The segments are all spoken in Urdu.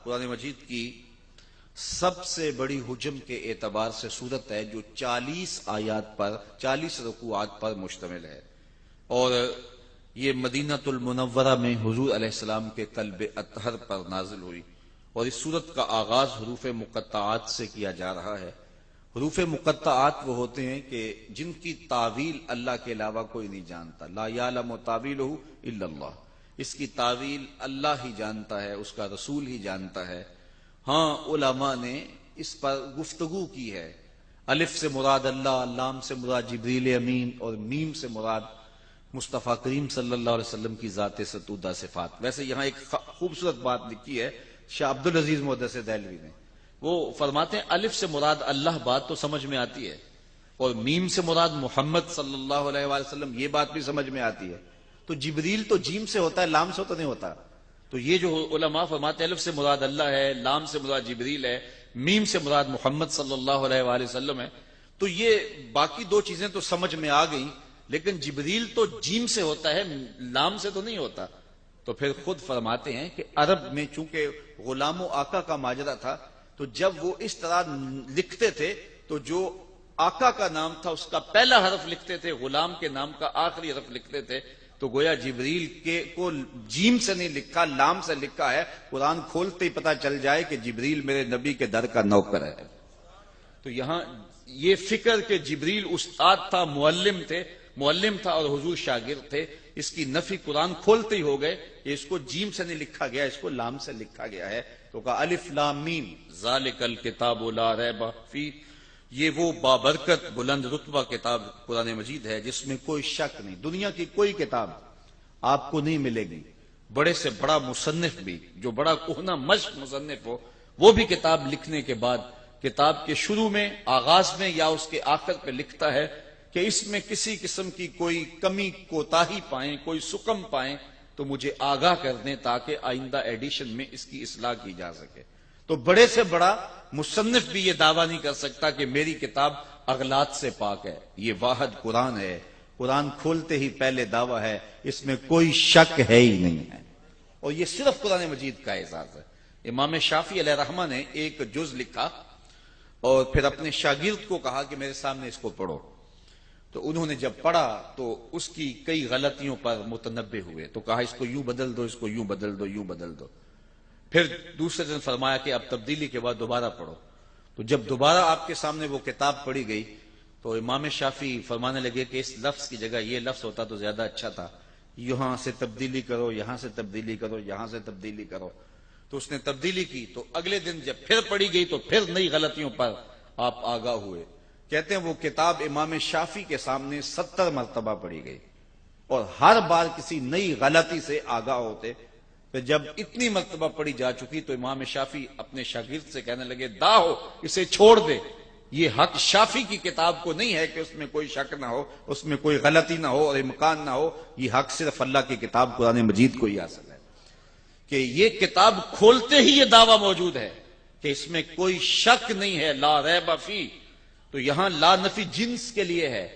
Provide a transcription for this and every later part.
قرآن مجید کی سب سے بڑی حجم کے اعتبار سے سورت ہے جو 40 آیات پر 40 رکوعات پر مشتمل ہے، اور یہ مدینہ المنورہ میں حضور علیہ السلام کے قلب اطہر پر نازل ہوئی، اور اس سورت کا آغاز حروف مقطعات سے کیا جا رہا ہے۔ حروف مقطعات وہ ہوتے ہیں کہ جن کی تعویل اللہ کے علاوہ کوئی نہیں جانتا، لا یعلم تعویلہ الا اللہ، اس کی تعویل اللہ ہی جانتا ہے، اس کا رسول ہی جانتا ہے۔ ہاں علماء نے اس پر گفتگو کی ہے، الف سے مراد اللہ، لام سے مراد جبریل امین، اور میم سے مراد مصطفیٰ کریم صلی اللہ علیہ وسلم کی ذات ستودہ صفات۔ ویسے یہاں ایک خوبصورت بات لکھی ہے شاہ عبد العزیز محدث دہلوی نے، وہ فرماتے ہیں الف سے مراد اللہ بات تو سمجھ میں آتی ہے، اور میم سے مراد محمد صلی اللہ علیہ وآلہ وسلم یہ بات بھی سمجھ میں آتی ہے، تو جبریل تو جیم سے ہوتا ہے، لام سے تو نہیں ہوتا۔ تو یہ جو علماء فرماتے ہیں الف سے مراد اللہ ہے، لام سے مراد جبریل ہے، میم سے مراد محمد صلی اللہ علیہ وآلہ وسلم ہے، تو یہ باقی دو چیزیں تو سمجھ میں آ گئیں، لیکن جبریل تو جیم سے ہوتا ہے، لام سے تو نہیں ہوتا۔ تو پھر خود فرماتے ہیں کہ عرب میں چونکہ غلام و آقا کا ماجرا تھا، تو جب وہ اس طرح لکھتے تھے تو جو آقا کا نام تھا اس کا پہلا حرف لکھتے تھے، غلام کے نام کا آخری حرف لکھتے تھے، تو گویا جبریل کے کو جیم سے نہیں لکھا، لام سے لکھا ہے۔ قرآن کھولتے ہی پتہ چل جائے کہ جبریل میرے نبی کے در کا نوکر ہے۔ تو یہاں یہ فکر کہ جبریل استاد تھا، معلم تھا اور حضور شاگرد تھے، اس کی نفی قرآن کھولتے ہی ہو گئے کہ اس کو جیم سے نہیں لکھا گیا، اس کو لام سے لکھا گیا ہے۔ تو کہا الف لام میم ذالک الکتاب لا ریب فیہ، یہ وہ بابرکت بلند رتبہ کتاب قرآن مجید ہے جس میں کوئی شک نہیں۔ دنیا کی کوئی کتاب آپ کو نہیں ملے گی، بڑے سے بڑا مصنف بھی، جو بڑا کہنہ مشق مصنف ہو، وہ بھی کتاب لکھنے کے بعد کتاب کے شروع میں، آغاز میں یا اس کے آخر پہ لکھتا ہے کہ اس میں کسی قسم کی کوئی کمی کوتاہی پائیں، کوئی سقم پائیں تو مجھے آگاہ کر دیں تاکہ آئندہ ایڈیشن میں اس کی اصلاح کی جا سکے۔ تو بڑے سے بڑا مصنف بھی یہ دعویٰ نہیں کر سکتا کہ میری کتاب اغلاط سے پاک ہے۔ یہ واحد قرآن ہے، قرآن کھولتے ہی پہلے دعویٰ ہے، اس میں کوئی شک ہے ہی نہیں ہے، اور یہ صرف قرآن مجید کا اعزاز ہے۔ امام شافعی علیہ رحمہ نے ایک جز لکھا اور پھر اپنے شاگرد کو کہا کہ میرے سامنے اس کو پڑھو، تو انہوں نے جب پڑھا تو اس کی کئی غلطیوں پر متنبہ ہوئے، تو کہا اس کو یوں بدل دو، اس کو یوں بدل دو، یوں بدل دو۔ پھر دوسرے دن فرمایا کہ اب تبدیلی کے بعد دوبارہ پڑھو۔ تو جب دوبارہ آپ کے سامنے وہ کتاب پڑھی گئی تو امام شافعی فرمانے لگے کہ اس لفظ کی جگہ یہ لفظ ہوتا تو زیادہ اچھا تھا، یہاں سے تبدیلی کرو، یہاں سے تبدیلی کرو، یہاں سے تبدیلی کرو۔ تو اس نے تبدیلی کی، تو اگلے دن جب پھر پڑھی گئی تو پھر نئی غلطیوں پر آپ آگاہ ہوئے۔ کہتے ہیں وہ کتاب امام شافعی کے سامنے 70 مرتبہ پڑھی گئی، اور ہر بار کسی نئی غلطی سے آگاہ ہوتے۔ پھر جب اتنی مرتبہ پڑھی جا چکی تو امام شافعی اپنے شاگرد سے کہنے لگے دا ہو، اسے چھوڑ دے، یہ حق شافعی کی کتاب کو نہیں ہے کہ اس میں کوئی شک نہ ہو، اس میں کوئی غلطی نہ ہو اور امکان نہ ہو، یہ حق صرف اللہ کی کتاب قرآن مجید کو ہی حاصل ہے کہ یہ کتاب کھولتے ہی یہ دعویٰ موجود ہے کہ اس میں کوئی شک نہیں ہے، لا ریب فیہ۔ تو یہاں لا نفی جنس کے لیے ہے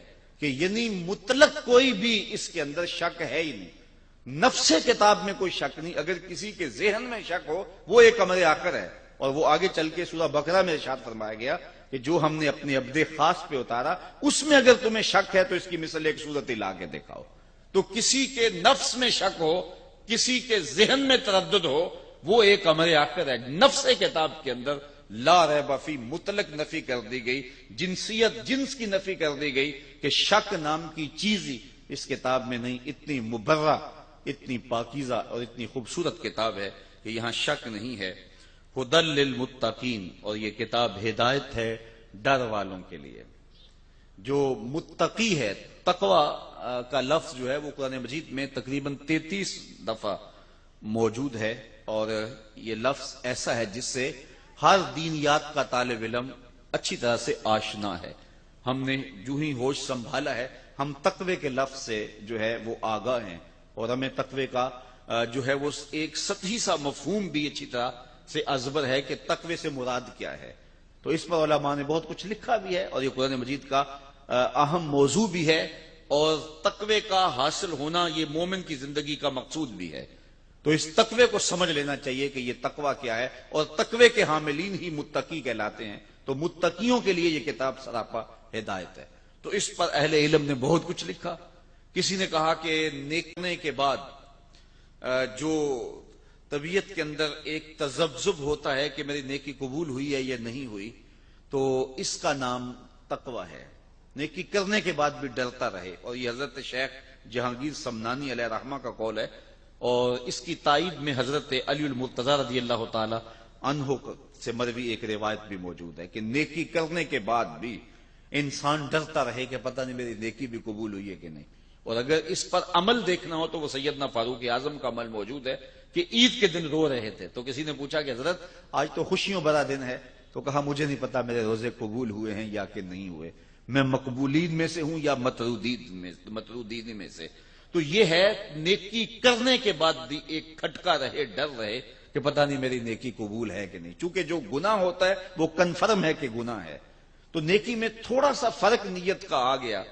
کہ یعنی مطلق کوئی بھی اس کے اندر شک ہے ہی نہیں، نفس کتاب میں کوئی شک نہیں۔ اگر کسی کے ذہن میں شک ہو وہ ایک امر آخر ہے، اور وہ آگے چل کے سورہ بقرہ میں ارشاد فرمایا گیا کہ جو ہم نے اپنے عبد خاص پہ اتارا اس میں اگر تمہیں شک ہے تو اس کی مثل ایک صورت لا کے دکھاؤ۔ تو کسی کے نفس میں شک ہو، کسی کے ذہن میں تردد ہو، وہ ایک امر آخر ہے۔ نفس کتاب کے اندر لا ریب فیہ مطلق نفی کر دی گئی، جنسیت جنس کی نفی کر دی گئی کہ شک نام کی چیز ہی اس کتاب میں نہیں۔ اتنی مبرہ، اتنی پاکیزہ اور اتنی خوبصورت کتاب ہے کہ یہاں شک نہیں ہے۔ ہدی للمتقین، اور یہ کتاب ہدایت ہے ڈر والوں کے لیے۔ جو متقی ہے، تقوی کا لفظ جو ہے وہ قرآن مجید میں تقریباً 33 دفعہ موجود ہے، اور یہ لفظ ایسا ہے جس سے ہر دینیات کا طالب علم اچھی طرح سے آشنا ہے۔ ہم نے جو ہی ہوش سنبھالا ہے ہم تقوی کے لفظ سے جو ہے وہ آگاہ ہیں، اور ہمیں تقوی کا جو ہے وہ ایک سطحی سا مفہوم بھی اچھی طرح سے ازبر ہے کہ تقوی سے مراد کیا ہے۔ تو اس پر علماء نے بہت کچھ لکھا بھی ہے، اور یہ قرآن مجید کا اہم موضوع بھی ہے، اور تقوی کا حاصل ہونا یہ مومن کی زندگی کا مقصود بھی ہے۔ تو اس تقوی کو سمجھ لینا چاہیے کہ یہ تقوی کیا ہے، اور تقوی کے حاملین ہی متقی کہلاتے ہیں، تو متقیوں کے لیے یہ کتاب سراپا ہدایت ہے۔ تو اس پر اہل علم نے بہت کچھ لکھا۔ کسی نے کہا کہ نیکنے کے بعد جو طبیعت کے اندر ایک تذبذب ہوتا ہے کہ میری نیکی قبول ہوئی ہے یا نہیں ہوئی، تو اس کا نام تقوی ہے۔ نیکی کرنے کے بعد بھی ڈرتا رہے، اور یہ حضرت شیخ جہانگیر سمنانی علیہ رحمہ کا قول ہے، اور اس کی تائید میں حضرت علی المرتضی رضی اللہ تعالی عنہ سے مروی ایک روایت بھی موجود ہے کہ نیکی کرنے کے بعد بھی انسان ڈرتا رہے کہ پتہ نہیں میری نیکی بھی قبول ہوئی ہے کہ نہیں۔ اور اگر اس پر عمل دیکھنا ہو تو وہ سیدنا فاروق اعظم کا عمل موجود ہے کہ عید کے دن رو رہے تھے، تو کسی نے پوچھا کہ حضرت آج تو خوشیوں بھرا دن ہے، تو کہا مجھے نہیں پتا میرے روزے قبول ہوئے ہیں یا کہ نہیں ہوئے، میں مقبولین میں سے ہوں یا مطرودین میں سے۔ تو یہ ہے نیکی کرنے کے بعد بھی ایک کھٹکا رہے، ڈر رہے کہ پتہ نہیں میری نیکی قبول ہے کہ نہیں، چونکہ جو گناہ ہوتا ہے وہ کنفرم ہے کہ گناہ ہے۔ تو نیکی میں تھوڑا سا فرق نیت کا آ گیا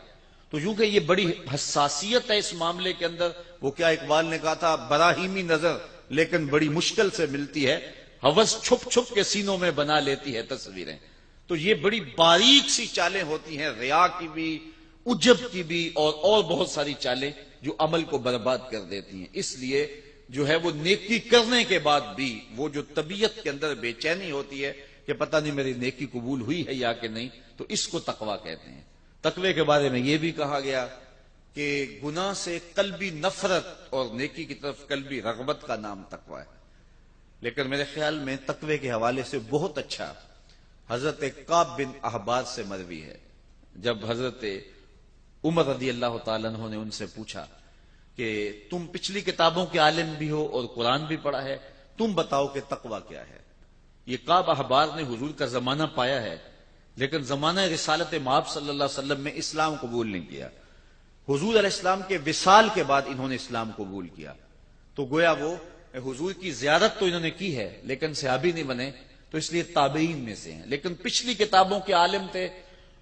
تو یوں کہ یہ بڑی حساسیت ہے اس معاملے کے اندر۔ وہ کیا اقبال نے کہا تھا، براہیمی نظر لیکن بڑی مشکل سے ملتی ہے، ہوس چھپ چھپ کے سینوں میں بنا لیتی ہے تصویریں۔ تو یہ بڑی باریک سی چالیں ہوتی ہیں، ریا کی بھی، عجب کی بھی، اور بہت ساری چالیں جو عمل کو برباد کر دیتی ہیں۔ اس لیے جو ہے وہ نیکی کرنے کے بعد بھی وہ جو طبیعت کے اندر بے چینی ہوتی ہے کہ پتہ نہیں میری نیکی قبول ہوئی ہے یا کہ نہیں، تو اس کو تقویٰ کہتے ہیں۔ تقوی کے بارے میں یہ بھی کہا گیا کہ گناہ سے قلبی نفرت اور نیکی کی طرف قلبی رغبت کا نام تقوی ہے۔ لیکن میرے خیال میں تقوی کے حوالے سے بہت اچھا حضرت کعب بن احبار سے مروی ہے، جب حضرت عمر رضی اللہ تعالیٰ عنہ نے ان سے پوچھا کہ تم پچھلی کتابوں کے عالم بھی ہو اور قرآن بھی پڑھا ہے، تم بتاؤ کہ تقوی کیا ہے۔ یہ کعب احبار نے حضور کا زمانہ پایا ہے، لیکن زمانہ رسالت مآب صلی اللہ علیہ وسلم میں اسلام قبول نہیں کیا۔ حضور علیہ السلام کے وصال کے بعد انہوں نے اسلام قبول کیا، تو گویا وہ حضور کی زیارت تو انہوں نے کی ہے لیکن صحابی نہیں بنے، تو اس لیے تابعین میں سے ہیں، لیکن پچھلی کتابوں کے عالم تھے،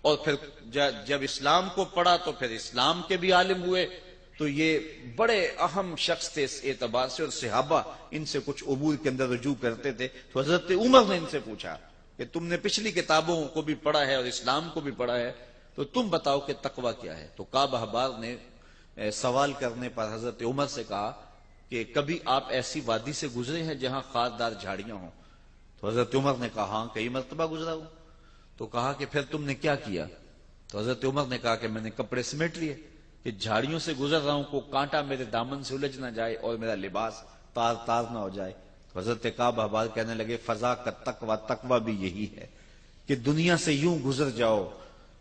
اور پھر جب اسلام کو پڑھا تو پھر اسلام کے بھی عالم ہوئے۔ تو یہ بڑے اہم شخص تھے اس اعتبار سے، اور صحابہ ان سے کچھ امور کے اندر رجوع کرتے تھے۔ تو حضرت عمر نے ان سے پوچھا کہ تم نے پچھلی کتابوں کو بھی پڑھا ہے اور اسلام کو بھی پڑھا ہے، تو تم بتاؤ کہ تقوی کیا ہے۔ تو کعب احبار نے سوال کرنے پر حضرت عمر سے کہا کہ کبھی آپ ایسی وادی سے گزرے ہیں جہاں خاردار جھاڑیاں ہوں؟ تو حضرت عمر نے کہا ہاں کئی مرتبہ گزرا ہوں۔ تو کہا کہ پھر تم نے کیا کیا؟ تو حضرت عمر نے کہا کہ میں نے کپڑے سمیٹ لیے کہ جھاڑیوں سے گزر رہا ہوں، کو کانٹا میرے دامن سے الجھ نہ جائے اور میرا لباس تار تار نہ ہو جائے۔ تو حضرت کعب احبار کہنے لگے فضا کا تقوی، تقوی بھی یہی ہے کہ دنیا سے یوں گزر جاؤ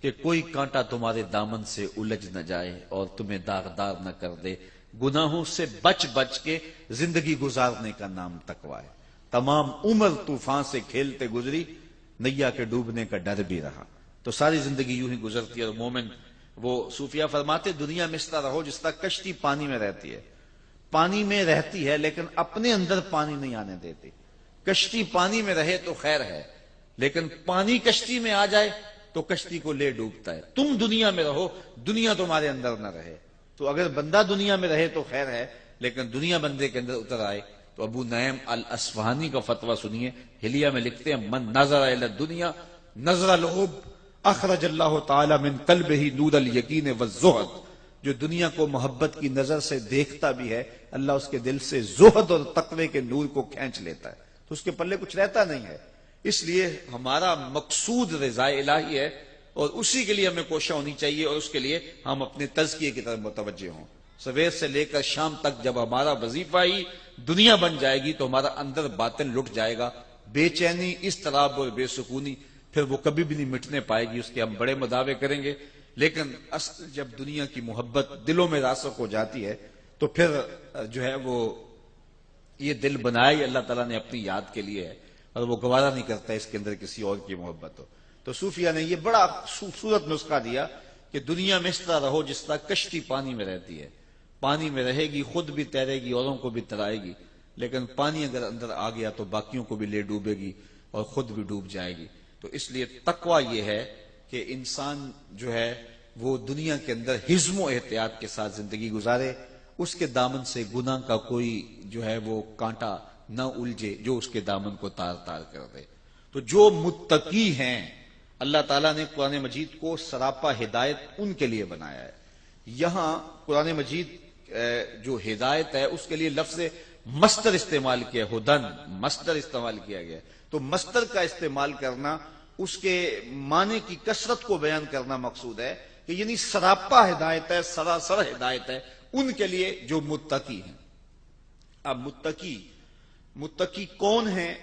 کہ کوئی کانٹا تمہارے دامن سے الجھ نہ جائے اور تمہیں داغدار نہ کر دے۔ گناہوں سے بچ بچ کے زندگی گزارنے کا نام تقوی ہے۔ تمام عمر طوفان سے کھیلتے گزری، نیا کے ڈوبنے کا ڈر بھی رہا۔ تو ساری زندگی یوں ہی گزرتی ہے، اور مومن وہ صوفیہ فرماتے دنیا میں اس طرح رہو جس طرح کشتی پانی میں رہتی ہے، پانی میں رہتی ہے لیکن اپنے اندر پانی نہیں آنے دیتی۔ کشتی پانی میں رہے تو خیر ہے، لیکن پانی کشتی میں آ جائے تو کشتی کو لے ڈوبتا ہے۔ تم دنیا میں رہو، دنیا تمہارے اندر نہ رہے۔ تو اگر بندہ دنیا میں رہے تو خیر ہے، لیکن دنیا بندے کے اندر اتر آئے تو ابو نعیم الاصفہانی کا فتویٰ سنیے، حلیہ میں لکھتے ہیں من نظر الی الدنیا نظر الحب اخرج اللہ تعالی من قلبہ نور الیقین والزہد۔ جو دنیا کو محبت کی نظر سے دیکھتا بھی ہے، اللہ اس کے دل سے زہد اور تقوی کے نور کو کھینچ لیتا ہے، تو اس کے پلے کچھ رہتا نہیں ہے۔ اس لیے ہمارا مقصود رضا الہی ہے، اور اسی کے لیے ہمیں کوشش ہونی چاہیے، اور اس کے لیے ہم اپنے تزکیے کی طرف متوجہ ہوں۔ سویر سے لے کر شام تک جب ہمارا وظیفہ ہی دنیا بن جائے گی تو ہمارا اندر باطن لٹ جائے گا، بے چینی، اضطراب اور بے سکونی پھر وہ کبھی بھی نہیں مٹنے پائے گی۔ اس کے ہم بڑے مداوے کریں گے، لیکن اصل جب دنیا کی محبت دلوں میں راسخ ہو جاتی ہے تو پھر جو ہے وہ یہ دل بنایا ہی اللہ تعالیٰ نے اپنی یاد کے لیے ہے، اور وہ گوارا نہیں کرتا اس کے اندر کسی اور کی محبت ہو۔ تو صوفیہ نے یہ بڑا خوبصورت نسخہ دیا کہ دنیا میں اس طرح رہو جس طرح کشتی پانی میں رہتی ہے، پانی میں رہے گی، خود بھی تیرے گی، اوروں کو بھی ترائے گی، لیکن پانی اگر اندر آ گیا تو باقیوں کو بھی لے ڈوبے گی اور خود بھی ڈوب جائے گی۔ تو اس لیے تقوی یہ ہے کہ انسان جو ہے وہ دنیا کے اندر حزم و احتیاط کے ساتھ زندگی گزارے، اس کے دامن سے گناہ کا کوئی جو ہے وہ کانٹا نہ الجھے جو اس کے دامن کو تار تار کر دے۔ تو جو متقی ہیں اللہ تعالیٰ نے قرآن مجید کو سراپا ہدایت ان کے لیے بنایا ہے۔ یہاں قرآن مجید جو ہدایت ہے اس کے لیے لفظ مصدر استعمال کیا، ہدن مصدر استعمال کیا گیا، تو مصدر کا استعمال کرنا، اس کے معنی کی کثرت کو بیان کرنا مقصود ہے کہ یعنی سراپا ہدایت ہے، سراسر ہدایت ہے ان کے لیے جو متقی ہیں۔ اب متقی کون ہیں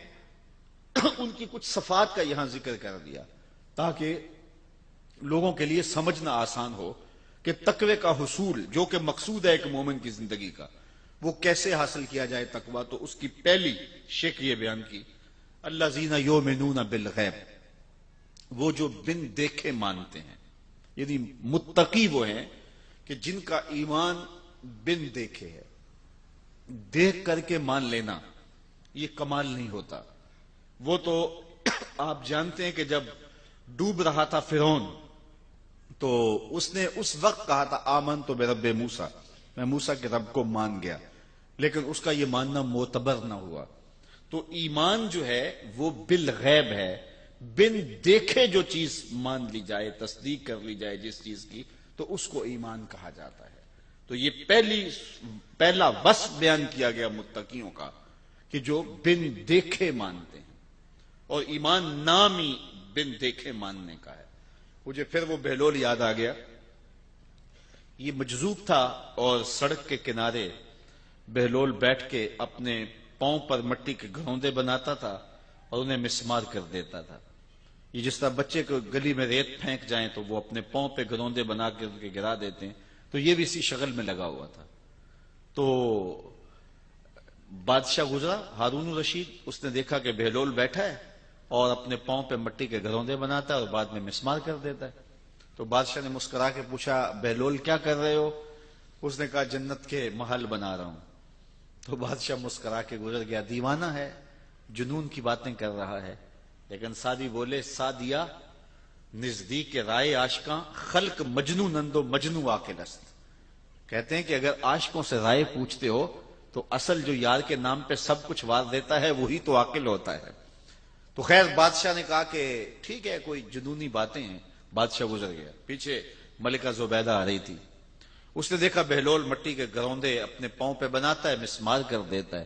ان کی کچھ صفات کا یہاں ذکر کر دیا تاکہ لوگوں کے لیے سمجھنا آسان ہو کہ تقوی کا حصول جو کہ مقصود ہے ایک مومن کی زندگی کا، وہ کیسے حاصل کیا جائے تقوی۔ تو اس کی پہلی شکل یہ بیان کی، الذین یؤمنون بالغیب، وہ جو بن دیکھے مانتے ہیں، یعنی متقی وہ ہیں کہ جن کا ایمان بن دیکھے ہے۔ دیکھ کر کے مان لینا یہ کمال نہیں ہوتا۔ وہ تو آپ جانتے ہیں کہ جب ڈوب رہا تھا فرعون تو اس نے اس وقت کہا تھا آمنت برب موسیٰ، میں موسیٰ کے رب کو مان گیا، لیکن اس کا یہ ماننا معتبر نہ ہوا۔ تو ایمان جو ہے وہ بالغیب ہے، بن دیکھے جو چیز مان لی جائے، تصدیق کر لی جائے جس چیز کی، تو اس کو ایمان کہا جاتا ہے۔ تو یہ پہلا وصف بیان کیا گیا متقیوں کا کہ جو بن دیکھے مانتے ہیں، اور ایمان نام ہی بن دیکھے ماننے کا ہے۔ مجھے پھر وہ بہلول یاد آ گیا، یہ مجذوب تھا اور سڑک کے کنارے بہلول بیٹھ کے اپنے پاؤں پر مٹی کے گھروندے بناتا تھا اور انہیں مسمار کر دیتا تھا۔ یہ جس طرح بچے کو گلی میں ریت پھینک جائیں تو وہ اپنے پاؤں پہ گھروندے بنا کے ان کے گرا دیتے ہیں، تو یہ بھی اسی شغل میں لگا ہوا تھا۔ تو بادشاہ گزرا ہارون الرشید، اس نے دیکھا کہ بہلول بیٹھا ہے اور اپنے پاؤں پہ مٹی کے گھروندے بناتا ہے اور بعد میں مسمار کر دیتا ہے۔ تو بادشاہ نے مسکرا کے پوچھا بہلول کیا کر رہے ہو؟ اس نے کہا جنت کے محل بنا رہا ہوں۔ تو بادشاہ مسکرا کے گزر گیا، دیوانہ ہے، جنون کی باتیں کر رہا ہے۔ لیکن سادی بولے سادیا نزدیک رائے عاشقاں خلق مجنونند و مجنو عاقل است۔ کہتے ہیں کہ اگر عاشقوں سے رائے پوچھتے ہو تو اصل جو یار کے نام پہ سب کچھ وار دیتا ہے وہی تو عاقل ہوتا ہے۔ تو خیر بادشاہ نے کہا کہ ٹھیک ہے کوئی جنونی باتیں ہیں، بادشاہ گزر گیا۔ پیچھے ملکہ زبیدہ آ رہی تھی، اس نے دیکھا بہلول مٹی کے گھروندے اپنے پاؤں پہ بناتا ہے، مسمار کر دیتا ہے۔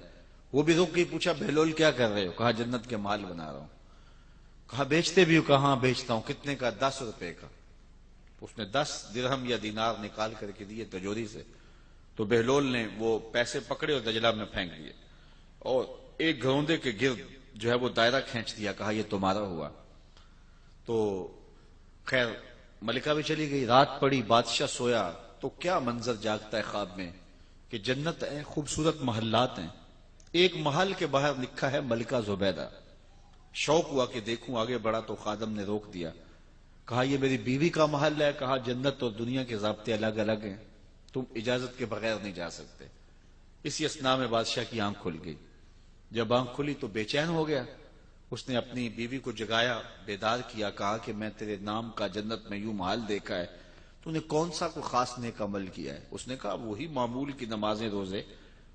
وہ بھی رک کے پوچھا بہلول کیا کر رہے ہو؟ کہا جنت کے محل بنا رہا ہوں۔ کہا بیچتے بھی ہو؟ کہا ہاں بیچتا ہوں۔ کتنے کا؟ 10 روپے کا۔ اس نے 10 درہم یا دینار نکال کر کے دیے تجوری سے۔ تو بہلول نے وہ پیسے پکڑے اور دجلہ میں پھینک دیے اور ایک گھروندے کے گرد جو ہے وہ دائرہ کھینچ دیا، کہا یہ تمہارا ہوا۔ تو خیر ملکہ بھی چلی گئی، رات پڑی، بادشاہ سویا تو کیا منظر جاگتا ہے خواب میں کہ جنت ہے، خوبصورت محلات ہیں، ایک محل کے باہر لکھا ہے ملکہ زبیدہ۔ شوق ہوا کہ دیکھوں، آگے بڑھا تو خادم نے روک دیا، کہا یہ میری بیوی کا محل ہے۔ کہا جنت اور دنیا کے ضابطے الگ الگ ہیں، تم اجازت کے بغیر نہیں جا سکتے۔ اسی اثناء میں بادشاہ کی آنکھ کھل گئی۔ جب آنکھ کھلی تو بے چین ہو گیا، اس نے اپنی بیوی کو جگایا، بیدار کیا، کہا کہ میں تیرے نام کا جنت میں یوں محل دیکھا ہے، تو نے کون سا کوئی خاص نیک عمل کیا ہے؟ اس نے کہا وہی معمول کی نمازیں روزے،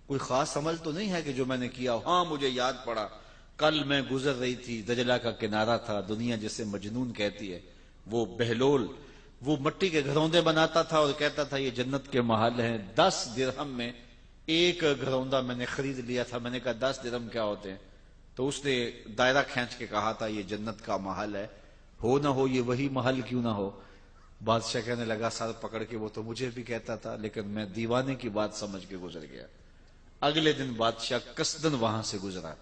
کوئی خاص عمل تو نہیں ہے کہ جو میں نے کیا۔ ہاں مجھے یاد پڑا، کل میں گزر رہی تھی، دجلہ کا کنارہ تھا، دنیا جسے مجنون کہتی ہے، وہ بہلول وہ مٹی کے گھروندے بناتا تھا اور کہتا تھا یہ جنت کے محل ہیں۔ 10 درہم میں ایک گھروندہ میں نے خرید لیا تھا۔ میں نے کہا 10 درہم کیا ہوتے ہیں؟ تو اس نے دائرہ کھینچ کے کہا تھا یہ جنت کا محل ہے، ہو نہ ہو یہ وہی محل کیوں نہ ہو۔ بادشاہ کہنے لگا سر پکڑ کے وہ تو مجھے بھی کہتا تھا، لیکن میں دیوانے کی بات سمجھ کے گزر گیا۔ اگلے دن بادشاہ قصدن وہاں سے گزرا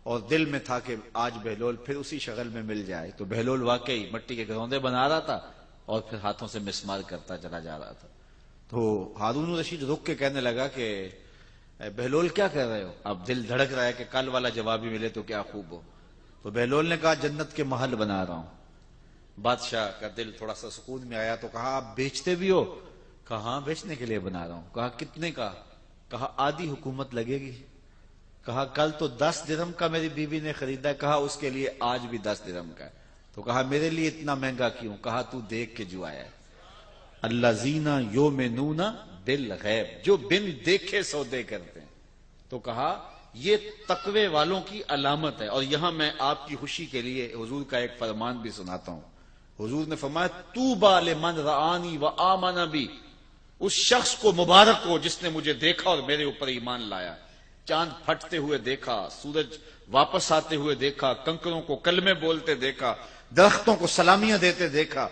اور دل میں تھا کہ آج بہلول پھر اسی شغل میں مل جائے۔ تو بہلول واقعی مٹی کے گھروندے بنا رہا تھا اور پھر ہاتھوں سے مسمار کرتا چلا جا رہا تھا۔ تو ہارون الرشید رک کے کہنے لگا کہ بہلول کیا کر رہے ہو؟ اب دل دھڑک رہا ہے کہ کل والا جواب ہی ملے تو کیا خوب ہو۔ تو بہلول نے کہا جنت کے محل بنا رہا ہوں۔ بادشاہ کا دل تھوڑا سا سکون میں آیا تو کہا آپ بیچتے بھی ہو؟ کہا ہاں بیچنے کے لیے بنا رہا ہوں۔ کہا کتنے کا؟ کہا آدھی حکومت لگے گی۔ کہا کل تو 10 درہم کا میری بیوی نے خریدا ہے۔ کہا اس کے لیے آج بھی 10 درہم کا ہے۔ تو کہا میرے لیے اتنا مہنگا کیوں؟ کہا تو دیکھ کے جو آیا ہے، الذین یؤمنون بالغیب، جو بن دیکھے سودے کرتے ہیں. تو کہا یہ تقوی والوں کی علامت ہے. اور یہاں میں آپ کی خوشی کے لیے حضور کا ایک فرمان بھی سناتا ہوں. حضور نے فرمایا طوبی لمن رآنی وآمن بی، اس شخص کو مبارک ہو جس نے مجھے دیکھا اور میرے اوپر ایمان لایا. چاند پھٹتے ہوئے دیکھا، سورج واپس آتے ہوئے دیکھا، کنکروں کو کلمے بولتے دیکھا، درختوں کو سلامیاں دیتے دیکھا.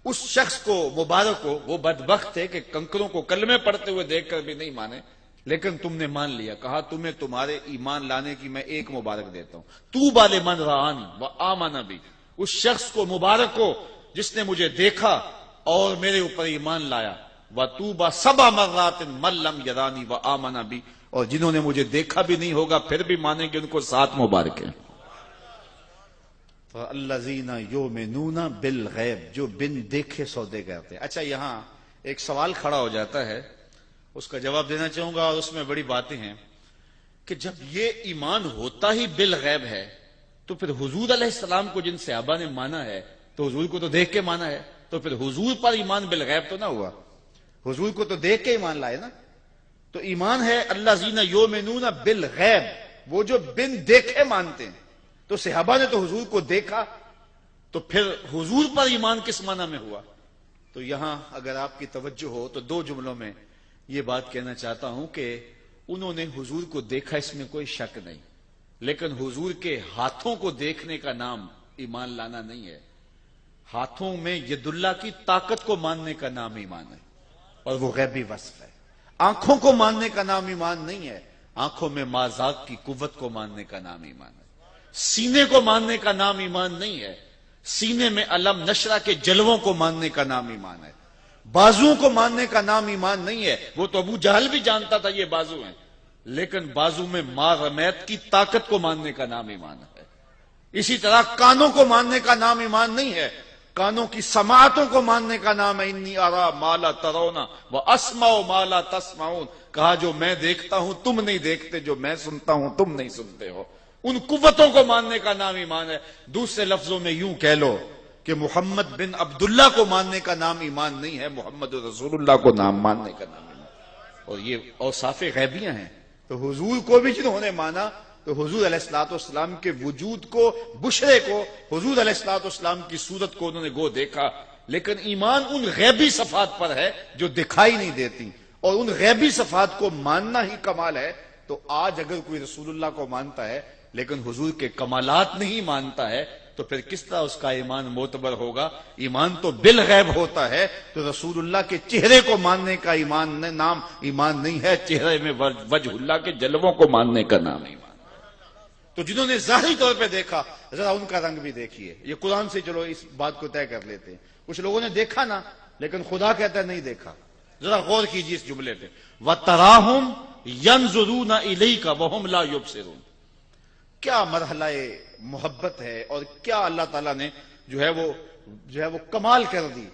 اس شخص کو مبارک ہو. وہ بدبخت ہے کہ کنکروں کو کلمے پڑھتے ہوئے دیکھ کر بھی نہیں مانے، لیکن تم نے مان لیا. کہا تمہیں تمہارے ایمان لانے کی میں ایک مبارک دیتا ہوں. طوبی لمن رآنی وآمن بی، اس شخص کو مبارک ہو جس نے مجھے دیکھا اور میرے اوپر ایمان لایا. وطوبی 7 مرات من لم یرانی وآمن بی، اور جنہوں نے مجھے دیکھا بھی نہیں ہوگا پھر بھی مانیں گے، ان کو 7 مبارک ہیں. الذین یؤمنون بالغیب، جو بن دیکھے سودے کرتے ہیں. اچھا یہاں ایک سوال کھڑا ہو جاتا ہے، اس کا جواب دینا چاہوں گا، اور اس میں بڑی باتیں ہیں کہ جب یہ ایمان ہوتا ہی بالغیب ہے تو پھر حضور علیہ السلام کو جن صحابہ نے مانا ہے تو حضور کو تو دیکھ کے مانا ہے، تو پھر حضور پر ایمان بالغیب تو نہ ہوا، حضور کو تو دیکھ کے ایمان لائے نا. تو ایمان ہے الذین یؤمنون بالغیب، وہ جو بن دیکھے مانتے ہیں. تو صحابہ نے تو حضور کو دیکھا، تو پھر حضور پر ایمان کس معنی میں ہوا؟ تو یہاں اگر آپ کی توجہ ہو تو 2 جملوں میں یہ بات کہنا چاہتا ہوں کہ انہوں نے حضور کو دیکھا، اس میں کوئی شک نہیں، لیکن حضور کے ہاتھوں کو دیکھنے کا نام ایمان لانا نہیں ہے. ہاتھوں میں ید اللہ کی طاقت کو ماننے کا نام ایمان ہے، اور وہ غیبی وصف ہے. آنکھوں کو ماننے کا نام ایمان نہیں ہے، آنکھوں میں ما ذاق کی قوت کو ماننے کا نام ایمان ہے. سینے کو ماننے کا نام ایمان نہیں ہے، سینے میں علم نشرہ کے جلووں کو ماننے کا نام ایمان ہے. بازوؤں کو ماننے کا نام ایمان نہیں ہے. وہ تو ابو جہل بھی جانتا تھا یہ بازو ہیں، لیکن بازو میں ما رمیت کی طاقت کو ماننے کا نام ایمان ہے. اسی طرح کانوں کو ماننے کا نام ایمان نہیں ہے، کانوں کی سماعتوں کو ماننے کا نام ہے. انی ارا ما لا ترون واسمع ما لا تسمعون، کہا جو میں دیکھتا ہوں تم نہیں دیکھتے، جو میں سنتا ہوں تم نہیں سنتے ہو. ان قوتوں کو ماننے کا نام ایمان ہے. دوسرے لفظوں میں یوں کہہ لو کہ محمد بن عبداللہ کو ماننے کا نام ایمان نہیں ہے، محمد رسول اللہ کو نام ماننے کا نام ایمان. اور یہ اوصاف غیبیاں ہیں. تو حضور کو بھی جنہوں نے مانا تو حضور علیہ الصلوۃ والسلام کے وجود کو، بشرے کو، حضور علیہ الصلوۃ والسلام کی صورت کو انہوں نے گو دیکھا. لیکن ایمان ان غیبی صفات پر ہے جو دکھائی نہیں دیتی، اور ان غیبی صفات کو ماننا ہی کمال ہے. تو آج اگر کوئی رسول اللہ کو مانتا ہے لیکن حضور کے کمالات نہیں مانتا ہے تو پھر کس طرح اس کا ایمان معتبر ہوگا؟ ایمان تو بالغیب ہوتا ہے. تو رسول اللہ کے چہرے کو ماننے کا ایمان نام ایمان نہیں ہے، چہرے میں وجہ اللہ کے جلووں کو ماننے کا نام ایمان. تو جنہوں نے ظاہری طور پہ دیکھا ذرا ان کا رنگ بھی دیکھیے. یہ قرآن سے چلو اس بات کو طے کر لیتے ہیں. کچھ لوگوں نے دیکھا نا، لیکن خدا کہتا ہے نہیں دیکھا. ذرا غور کیجیے اس جملے پہ، وَتَرَاهُمْ يَنْظُرُونَ إِلَيْكَ وَهُمْ لَا يُبْصِرُونَ. کیا مرحلہ محبت ہے، اور کیا اللہ تعالیٰ نے جو ہے وہ کمال کر دی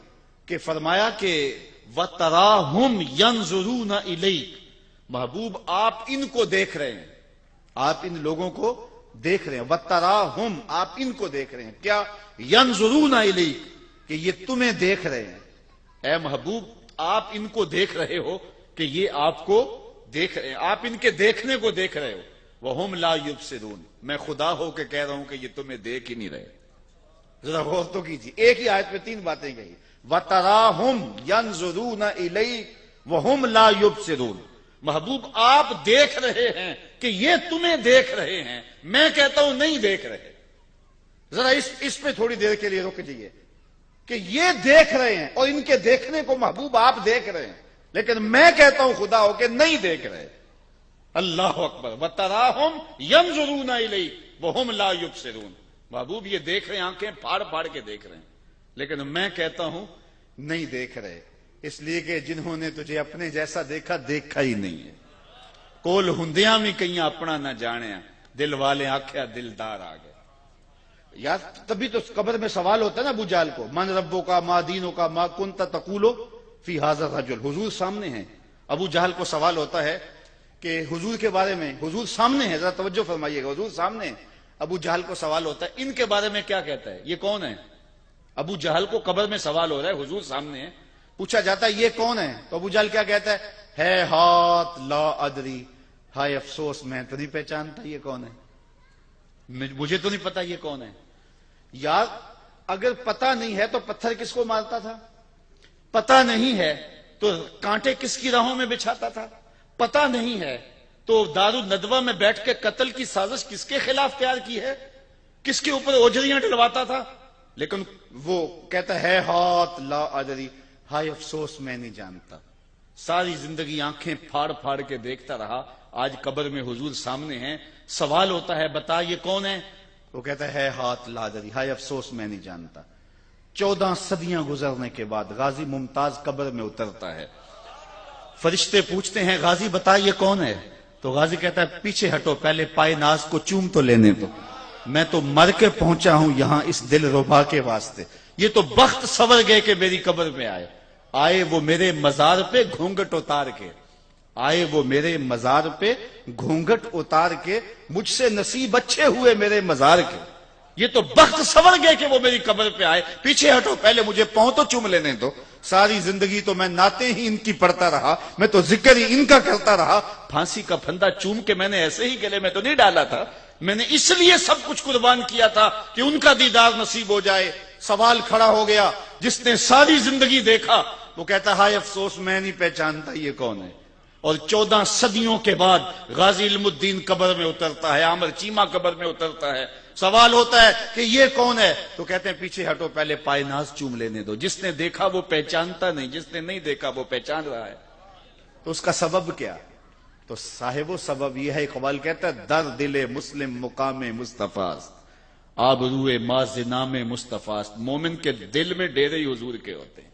کہ فرمایا کہ وَتَرَاهُمْ يَنْظُرُونَ إِلَيْكَ. محبوب آپ ان کو دیکھ رہے ہیں، آپ ان لوگوں کو دیکھ رہے ہیں. وَتَرَاهُمْ آپ ان کو دیکھ رہے ہیں. کیا؟ يَنْظُرُونَ إِلَيْكَ کہ یہ تمہیں دیکھ رہے ہیں. اے محبوب آپ ان کو دیکھ رہے ہو کہ یہ آپ کو دیکھ رہے ہیں، آپ ان کے دیکھنے کو دیکھ رہے ہو. وَهُمْ لَا يُبْصِرُونَ میں خدا ہو کے کہہ رہا ہوں کہ یہ تمہیں دیکھ ہی نہیں رہے. ذرا غور تو کیجیے، ایک ہی آیت میں 3 باتیں کہی. وَتَرَاهُمْ يَنْظُرُونَ إِلَيْكَ وَهُمْ لَا يُبْصِرُونَ. محبوب آپ دیکھ رہے ہیں کہ یہ تمہیں دیکھ رہے ہیں، میں کہتا ہوں نہیں دیکھ رہے. ذرا اس پہ تھوڑی دیر کے لیے رک جائیے کہ یہ دیکھ رہے ہیں اور ان کے دیکھنے کو محبوب آپ دیکھ رہے ہیں، لیکن میں کہتا ہوں خدا ہو کہ نہیں دیکھ رہے. اللہ اکبر. وَتَرَاهُمْ يَنْظُرُونَ إِلَيْكَ وَهُمْ لَا يُبْصِرُونَ. محبوب یہ دیکھ رہے ہیں، آنکھیں پھاڑ پھاڑ کے دیکھ رہے ہیں، لیکن میں کہتا ہوں نہیں دیکھ رہے. اس لیے کہ جنہوں نے تجھے اپنے جیسا دیکھا دیکھا ہی نہیں ہے. کول ہندیاں بھی کہیں اپنا نہ جانیا، دل والے آکھیا دلدار آ گئے. یار تبھی تو قبر میں سوال ہوتا ہے نا ابو جہل کو، من ربو کا ما دینوں کا ما کنت تقولو فی ھذا الرجل. حضور سامنے ہیں. ابو جہل کو سوال ہوتا ہے کہ حضور کے بارے میں، حضور سامنے ہے، ذرا توجہ فرمائیے گا، حضور سامنے ہیں. ابو جہل کو سوال ہوتا ہے ان کے بارے میں کیا کہتا ہے، یہ کون ہے؟ ابو جہل کو قبر میں سوال ہو رہا ہے، حضور سامنے ہے، پوچھا جاتا ہے یہ کون ہے، تو ابو جہل کیا کہتا ہے؟ ہے ہاتھ لا ادری، ہائے افسوس میں تو نہیں پہچانتا یہ کون ہے، مجھے تو نہیں پتا یہ کون ہے۔ یار اگر پتا نہیں ہے تو پتھر کس کو مارتا تھا؟ پتا نہیں ہے تو کانٹے کس کی راہوں میں بچھاتا تھا؟ پتا نہیں ہے تو دارالندوہ میں بیٹھ کے قتل کی سازش کس کے خلاف تیار کی ہے؟ کس کے اوپر اوجریاں ڈلواتا تھا؟ لیکن وہ کہتا ہے ہاتھ لا ادری، ہائے افسوس میں نہیں جانتا۔ ساری زندگی آنکھیں پھاڑ پھاڑ کے دیکھتا رہا، آج قبر میں حضور سامنے ہیں، سوال ہوتا ہے بتا یہ کون ہے؟ وہ کہتا ہے ہاتھ لا ادری، ہائے افسوس میں نہیں جانتا۔ 14 صدیاں گزرنے کے بعد غازی ممتاز قبر میں اترتا ہے، فرشتے پوچھتے ہیں غازی بتا یہ کون ہے؟ تو غازی کہتا ہے پیچھے ہٹو، پہلے پائے ناز کو چوم تو لینے دو، میں تو مر کے پہنچا ہوں یہاں اس دل ربا کے واسطے۔ یہ تو بخت سور گئے کہ میری قبر میں آئے، آئے وہ میرے مزار پہ گھونگھٹ اتار کے، آئے وہ میرے مزار پہ گھونگھٹ اتار کے، مجھ سے نصیب اچھے ہوئے میرے مزار کے۔ یہ تو بخت سور گئے کہ وہ میری قبر پہ آئے، پیچھے ہٹو پہلے مجھے پاؤں تو چوم لینے دو۔ ساری زندگی تو میں نعتیں ہی ان کی پڑھتا رہا، میں تو ذکر ہی ان کا کرتا رہا، پھانسی کا پھندا چوم کے میں نے ایسے ہی گلے میں تو نہیں ڈالا تھا، میں نے اس لیے سب کچھ قربان کیا تھا کہ ان کا دیدار نصیب ہو جائے۔ سوال کھڑا ہو گیا، جس نے ساری زندگی دیکھا وہ کہتا ہائے افسوس میں نہیں پہچانتا یہ کون ہے۔ اور 14 صدیوں کے بعد غازی علم الدین قبر میں اترتا ہے، عامر چیمہ قبر میں اترتا ہے، سوال ہوتا ہے کہ یہ کون ہے؟ تو کہتے ہیں پیچھے ہٹو پہلے پائے ناز چوم لینے دو۔ جس نے دیکھا وہ پہچانتا نہیں، جس نے نہیں دیکھا وہ پہچان رہا ہے۔ تو اس کا سبب کیا؟ تو صاحب و سبب یہ ہے، اقبال کہتا ہے در دل مسلم مقام مصطفیٰ آبروئے ماز نام مصطفیٰ۔ مومن کے دل میں ڈیرے ہی حضور کے ہوتے ہیں،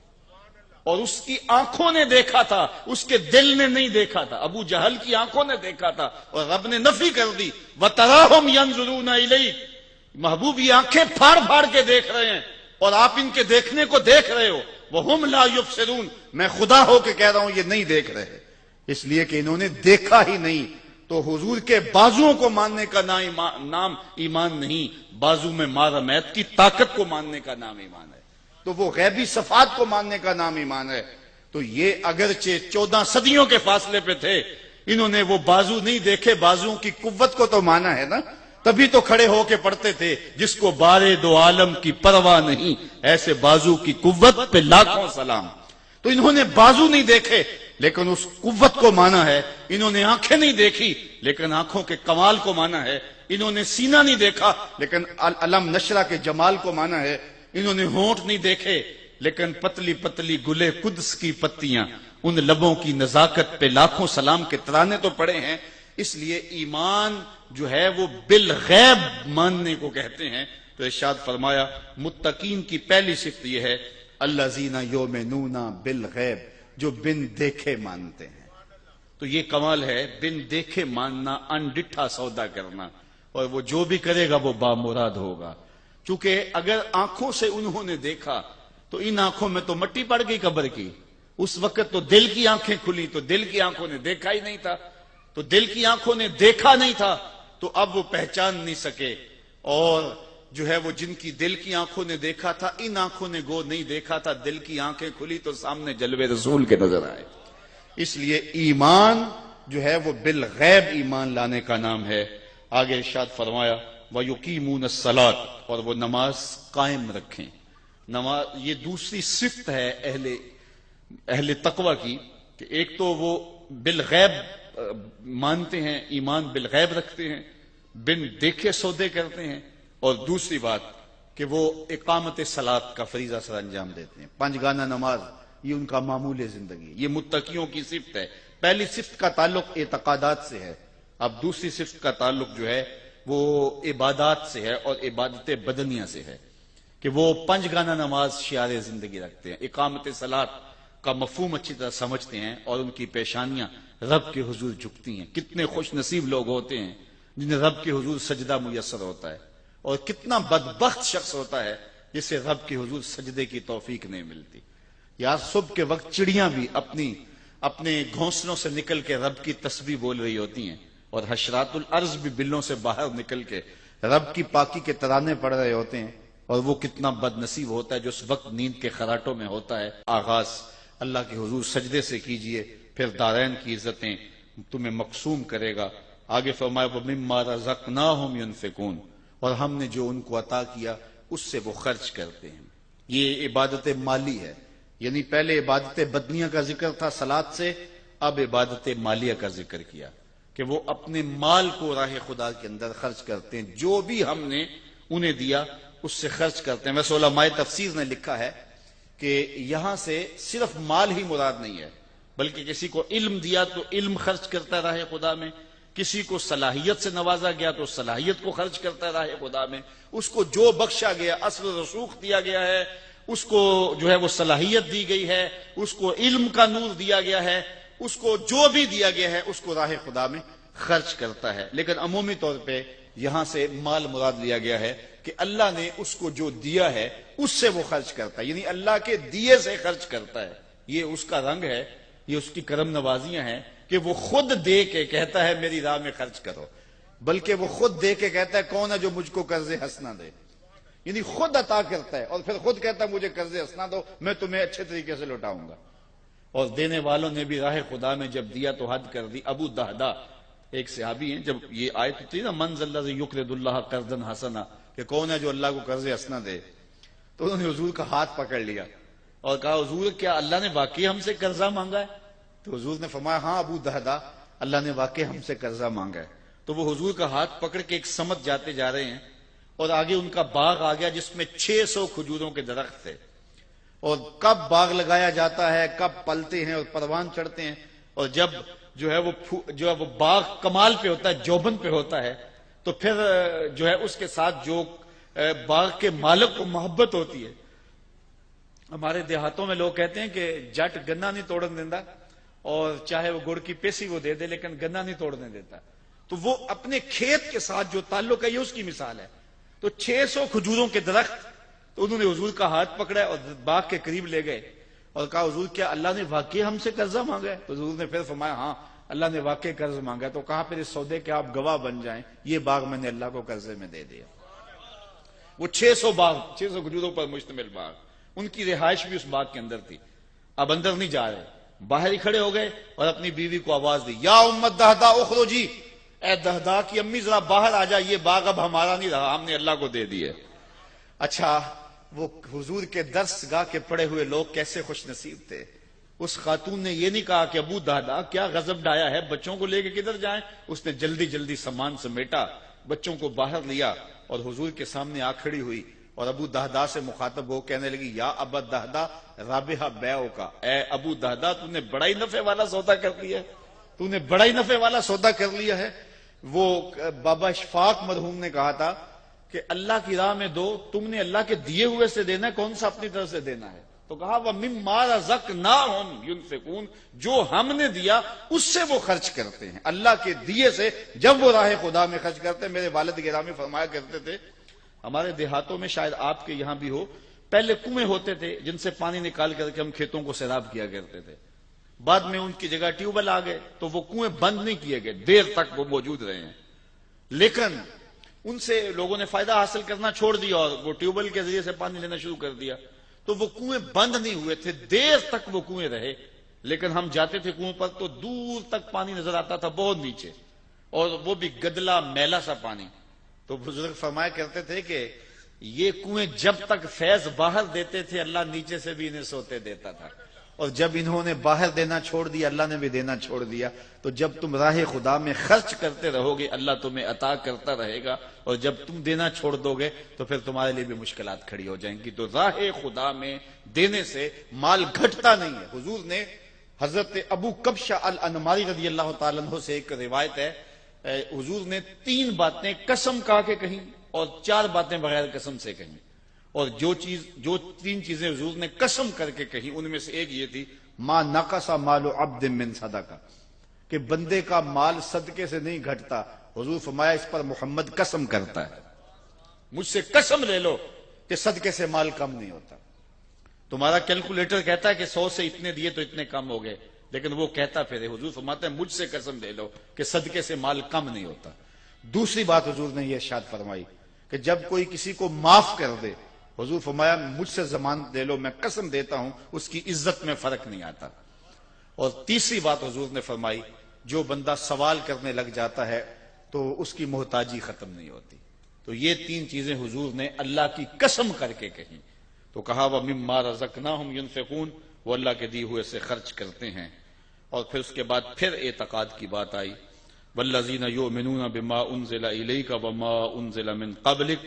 اور اس کی آنکھوں نے دیکھا تھا، اس کے دل نے نہیں دیکھا تھا۔ ابو جہل کی آنکھوں نے دیکھا تھا اور رب نے نفی کر دی، وَتَرَاهُمْ يَنظُرُونَ إِلَيْكَ۔ محبوب یہ آنکھیں پھاڑ پھاڑ کے دیکھ رہے ہیں اور آپ ان کے دیکھنے کو دیکھ رہے ہو، وَهُمْ لَا يُبْصِرُونَ۔ میں خدا ہو کے کہہ رہا ہوں یہ نہیں دیکھ رہے، اس لیے کہ انہوں نے دیکھا ہی نہیں۔ تو حضور کے بازوؤں کو ماننے کا نام ایمان نہیں، بازو میں مارمیت کی طاقت کو ماننے کا نام ایمان ہے، تو وہ غیبی صفات کو ماننے کا نام ایمان ہے۔ تو یہ اگرچہ 14 صدیوں کے فاصلے پہ تھے، انہوں نے وہ بازو نہیں دیکھے، بازوؤں کی قوت کو تو مانا ہے نا، تبھی تو کھڑے ہو کے پڑھتے تھے جس کو بارے دو عالم کی پرواہ نہیں، ایسے بازو کی قوت پہ لاکھوں سلام۔ تو انہوں نے بازو نہیں دیکھے لیکن اس قوت کو مانا ہے، انہوں نے آنکھیں نہیں دیکھی لیکن آنکھوں کے کمال کو مانا ہے، انہوں نے سینہ نہیں دیکھا لیکن علم نشرہ کے جمال کو مانا ہے، انہوں نے ہونٹ نہیں دیکھے لیکن پتلی پتلی گلے قدس کی پتیاں، ان لبوں کی نزاکت پہ لاکھوں سلام کے ترانے تو پڑے ہیں۔ اس لیے ایمان جو ہے وہ بالغیب ماننے کو کہتے ہیں۔ تو ارشاد فرمایا متقین کی پہلی صفت یہ ہے الذین یؤمنون بالغیب، جو بن دیکھے مانتے ہیں۔ تو یہ کمال ہے، بن دیکھے ماننا، انڈٹھا سودا کرنا، اور وہ جو بھی کرے گا وہ بامراد ہوگا۔ چونکہ اگر آنکھوں سے انہوں نے دیکھا تو ان آنکھوں میں تو مٹی پڑ گئی قبر کی، اس وقت تو دل کی آنکھیں کھلی، تو دل کی آنکھوں نے دیکھا ہی نہیں تھا، تو دل کی آنکھوں نے دیکھا نہیں تھا تو اب وہ پہچان نہیں سکے۔ اور جو ہے وہ جن کی دل کی آنکھوں نے دیکھا تھا، ان آنکھوں نے گو نہیں دیکھا تھا، دل کی آنکھیں کھلی تو سامنے جلوے رسول کے نظر آئے۔ اس لیے ایمان جو ہے وہ بالغیب ایمان لانے کا نام ہے۔ آگے ارشاد فرمایا وَيُقِيمُونَ الصَّلَاةَ، اور وہ نماز قائم رکھیں۔ نماز یہ دوسری صفت ہے اہل تقوی کی، کہ ایک تو وہ بالغیب مانتے ہیں، ایمان بالغیب رکھتے ہیں، بن دیکھے سودے کرتے ہیں، اور دوسری بات کہ وہ اقامت صلاۃ کا فریضہ سر انجام دیتے ہیں۔ 5 گانا نماز یہ ان کا معمول زندگی، یہ متقیوں کی صفت ہے۔ پہلی صفت کا تعلق اعتقادات سے ہے، اب دوسری صفت کا تعلق جو ہے وہ عبادات سے ہے، اور عبادت بدنیہ سے ہے، کہ وہ 5 گانا نماز شعار زندگی رکھتے ہیں، اقامت صلاۃ کا مفہوم اچھی طرح سمجھتے ہیں، اور ان کی پیشانیاں رب کے حضور جھکتی ہیں۔ کتنے خوش نصیب لوگ ہوتے ہیں جنہیں رب کے حضور سجدہ میسر ہوتا ہے، اور کتنا بدبخت شخص ہوتا ہے جسے رب کے حضور سجدے کی توفیق نہیں ملتی۔ یار صبح کے وقت چڑیاں بھی اپنے گھونسلوں سے نکل کے رب کی تسبیح بول رہی ہوتی ہیں، اور حشرات الارض بھی بلوں سے باہر نکل کے رب کی پاکی کے ترانے پڑھ رہے ہوتے ہیں، اور وہ کتنا بد نصیب ہوتا ہے جو اس وقت نیند کے خراٹوں میں ہوتا ہے۔ آغاز اللہ کے حضور سجدے سے کیجئے، پھر دارین کی عزتیں تمہیں مقسوم کرے گا. آگے فرمایا وَمِمَّا رَزَقْنَاهُمْ يُنْفِقُونَ، اور ہم نے جو ان کو عطا کیا اس سے وہ خرچ کرتے ہیں. یہ عبادت مالی ہے، یعنی پہلے عبادت بدنیہ کا ذکر تھا صلاۃ سے، اب عبادت مالیہ کا ذکر کیا کہ وہ اپنے مال کو راہ خدا کے اندر خرچ کرتے ہیں. جو بھی ہم نے انہیں دیا اس سے خرچ کرتے ہیں. ویسے علماء تفسیر نے لکھا ہے کہ یہاں سے صرف مال ہی مراد نہیں ہے، بلکہ کسی کو علم دیا تو علم خرچ کرتا ہے راہ خدا میں، کسی کو صلاحیت سے نوازا گیا تو صلاحیت کو خرچ کرتا ہے راہ خدا میں، اس کو جو بخشا گیا، اصل رسوخ دیا گیا ہے، اس کو جو ہے وہ صلاحیت دی گئی ہے، اس کو علم کا نور دیا گیا ہے، اس کو جو بھی دیا گیا ہے اس کو راہ خدا میں خرچ کرتا ہے. لیکن عمومی طور پہ یہاں سے مال مراد لیا گیا ہے کہ اللہ نے اس کو جو دیا ہے اس سے وہ خرچ کرتا ہے، یعنی اللہ کے دیے سے خرچ کرتا ہے. یہ اس کا رنگ ہے، یہ اس کی کرم نوازیاں ہیں کہ وہ خود دے کے کہتا ہے میری راہ میں خرچ کرو، بلکہ وہ خود دے کے کہتا ہے کون ہے جو مجھ کو قرض حسنہ دے، یعنی خود عطا کرتا ہے اور پھر خود کہتا ہے مجھے قرض حسنہ دو، میں تمہیں اچھے طریقے سے لوٹاؤں گا. اور دینے والوں نے بھی راہ خدا میں جب دیا تو حد کر دی. ابو دہدا ایک صحابی ہیں، جب یہ آیت تھی نا من ذا الذی یقرض اللہ قرضا حسنا، کہ کون ہے جو اللہ کو قرض حسنہ دے، تو انہوں نے حضور کا ہاتھ پکڑ لیا اور کہا حضور کیا اللہ نے واقعی ہم سے قرضہ مانگا ہے؟ تو حضور نے فرمایا ہاں ابو دہدا، اللہ نے واقعی ہم سے قرضہ مانگا ہے. تو وہ حضور کا ہاتھ پکڑ کے ایک سمت جاتے جا رہے ہیں اور آگے ان کا باغ آ گیا جس میں 600 کھجوروں کے درخت تھے، اور کب باغ لگایا جاتا ہے، کب پلتے ہیں اور پروان چڑھتے ہیں، اور جب جو ہے وہ باغ کمال پہ ہوتا ہے، جوبن پہ ہوتا ہے، تو پھر جو ہے اس کے ساتھ جو باغ کے مالک کو محبت ہوتی ہے. ہمارے دیہاتوں میں لوگ کہتے ہیں کہ جٹ گنا نہیں توڑن دیتا، اور چاہے وہ گڑ کی پیسی وہ دے دے لیکن گنا نہیں توڑنے دیتا. تو وہ اپنے کھیت کے ساتھ جو تعلق ہے یہ اس کی مثال ہے. تو 600 کھجوروں کے درخت، تو انہوں نے حضور کا ہاتھ پکڑا اور باغ کے قریب لے گئے اور کہا حضور کیا اللہ نے واقعی ہم سے قرضہ مانگا ہے؟ تو حضور نے پھر فرمایا ہاں اللہ نے واقعی قرض مانگا ہے. تو کہا پھر اس سودے کے آپ گواہ بن جائیں، یہ باغ میں نے اللہ کو قرضے میں دے دیا. وہ 600 کھجوروں پر مشتمل باغ، ان کی رہائش بھی اس باغ کے اندر تھی. اب اندر نہیں جا رہے، باہر ہی کھڑے ہو گئے اور اپنی بیوی کو آواز دی یا امت دہدا اخرجی، اے دہدا کی امی ذرا باہر آ جا، یہ باغ اب ہمارا نہیں رہا، ہم نے اللہ کو دے دیے. اچھا وہ حضور کے درس گاہ کے پڑے ہوئے لوگ کیسے خوش نصیب تھے. اس خاتون نے یہ نہیں کہا کہ ابو دہدا کیا غضب ڈایا ہے، بچوں کو لے کے کدھر جائیں. اس نے جلدی جلدی سامان سمیٹا، بچوں کو باہر لیا اور حضور کے سامنے آ کھڑی ہوئی اور ابو دہدا سے مخاطب ہو کہنے لگی یا ابا دہدا رابحہ بیعو کا، اے ابو دہدا تو نے بڑا ہی نفع والا سودا کر لیا ہے، تو نے بڑا ہی نفع والا سودا کر لیا ہے. وہ بابا اشفاق مرحوم نے کہا تھا کہ اللہ کی راہ میں دو، تم نے اللہ کے دیے ہوئے سے دینا ہے، کون سا اپنی طرف سے دینا ہے؟ تو کہا وَمِمَّا رَزَقْنَاهُمْ يُنْفِقُونَ، جو ہم نے دیا اس سے وہ خرچ کرتے ہیں. اللہ کے دیے سے جب وہ راہ خدا میں خرچ کرتے ہیں. میرے والد گرامی فرمایا کرتے تھے ہمارے دیہاتوں میں، شاید آپ کے یہاں بھی ہو، پہلے کنویں ہوتے تھے جن سے پانی نکال کر کے ہم کھیتوں کو سیراب کیا کرتے تھے. بعد میں ان کی جگہ ٹیوب ویل آ گئے تو وہ کنویں بند نہیں کیے گئے، دیر تک وہ موجود رہے ہیں. لیکن ان سے لوگوں نے فائدہ حاصل کرنا چھوڑ دیا اور وہ ٹیوب ویل کے ذریعے سے پانی لینا شروع کر دیا، تو وہ کنویں بند نہیں ہوئے تھے، دیر تک وہ کنویں رہے. لیکن ہم جاتے تھے کنویں پر تو دور تک پانی نظر آتا تھا، بہت نیچے، اور وہ بھی گدلا میلا سا پانی. تو بزرگ فرمایا کرتے تھے کہ یہ کنویں جب تک فیض باہر دیتے تھے اللہ نیچے سے بھی انہیں سوتے دیتا تھا، اور جب انہوں نے باہر دینا چھوڑ دیا اللہ نے بھی دینا چھوڑ دیا. تو جب تم راہ خدا میں خرچ کرتے رہو گے اللہ تمہیں عطا کرتا رہے گا، اور جب تم دینا چھوڑ دو گے تو پھر تمہارے لیے بھی مشکلات کھڑی ہو جائیں گی. تو راہ خدا میں دینے سے مال گھٹتا نہیں ہے. حضور نے حضرت ابو کبشہ الانماری رضی اللہ تعالیٰ عنہ سے ایک روایت ہے، حضور نے 3 باتیں قسم کہا کے کہیں اور 4 باتیں بغیر قسم سے کہیں، اور جو 3 چیزیں حضور نے قسم کر کے کہیں ان میں سے ایک یہ تھی ما نقص مال عبد من صدقہ، کہ بندے کا مال صدقے سے نہیں گھٹتا. حضور فرمایا اس پر محمد قسم کرتا ہے، مجھ سے قسم لے لو کہ صدقے سے مال کم نہیں ہوتا. تمہارا کیلکولیٹر کہتا ہے کہ 100 سے اتنے دیے تو اتنے کم ہو گئے، لیکن وہ کہتا پھر حضور فرماتے ہیں مجھ سے قسم لے لو کہ صدقے سے مال کم نہیں ہوتا. دوسری بات حضور نے یہ ارشاد فرمائی کہ جب کوئی کسی کو معاف کر دے، حضور فرمایا مجھ سے ضمانت لے لو میں قسم دیتا ہوں اس کی عزت میں فرق نہیں آتا. اور تیسری بات حضور نے فرمائی، جو بندہ سوال کرنے لگ جاتا ہے تو اس کی محتاجی ختم نہیں ہوتی۔ تو یہ تین چیزیں حضور نے اللہ کی قسم کر کے کہیں، تو کہا وَمِمَّا رَزَقْنَاهُمْ يُنْفِقُونَ، وہ اللہ کے دیے ہوئے سے خرچ کرتے ہیں۔ اور پھر اس کے بعد پھر اعتقاد کی بات آئی، وَالَّذِينَ يُؤْمِنُونَ بِمَا أُنزِلَ إِلَيْكَ وَمَا أُنزِلَ مِن قَبْلِكَ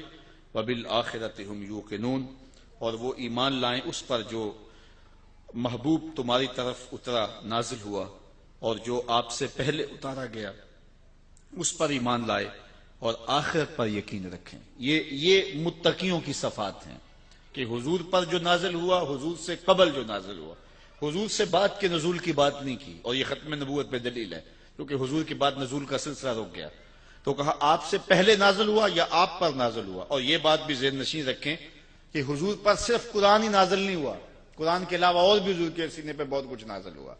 وَبِالْآخِرَةِ هُمْ يُوقِنُونَ، اور وہ ایمان لائیں اس پر جو محبوب تمہاری طرف اترا نازل ہوا اور جو آپ سے پہلے اتارا گیا اس پر ایمان لائے اور آخرت پر یقین رکھیں۔ یہ متقیوں کی صفات ہیں کہ حضور پر جو نازل ہوا، حضور سے قبل جو نازل ہوا، حضور سے بعد کے نزول کی بات نہیں کی، اور یہ ختم نبوت پہ دلیل ہے کیونکہ حضور کے بعد نزول کا سلسلہ رک گیا۔ تو کہا آپ سے پہلے نازل ہوا یا آپ پر نازل ہوا، اور یہ بات بھی ذہن نشین رکھیں کہ حضور پر صرف قرآن ہی نازل نہیں ہوا، قرآن کے علاوہ اور بھی حضور کے سینے پہ بہت کچھ نازل ہوا۔